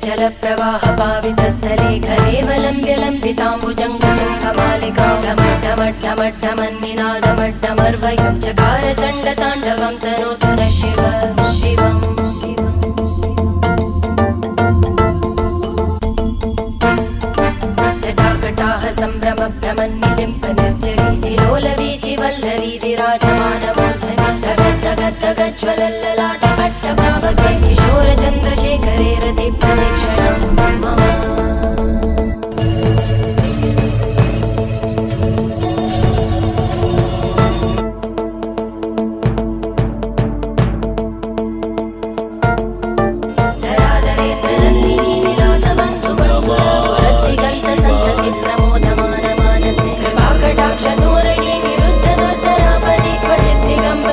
जलप्रवाहपावितस्थले घलेवलम्ब्य लम्बिताम्बुजङ्गतुङ्गमालिकां ढमड्ढमड्ढमड्ढमन्निनादमड्ढमर्वयं चकार चण्डताण्डवं तनोतु नः शिव शिवम् जटाकटाः सम्भ्रमभ्रमन्निलिम्प निर्जरी विलोलवीचि वल्लरी विराजमानमूर्धनि धगद्धगद्धगज्ज्वलल्लला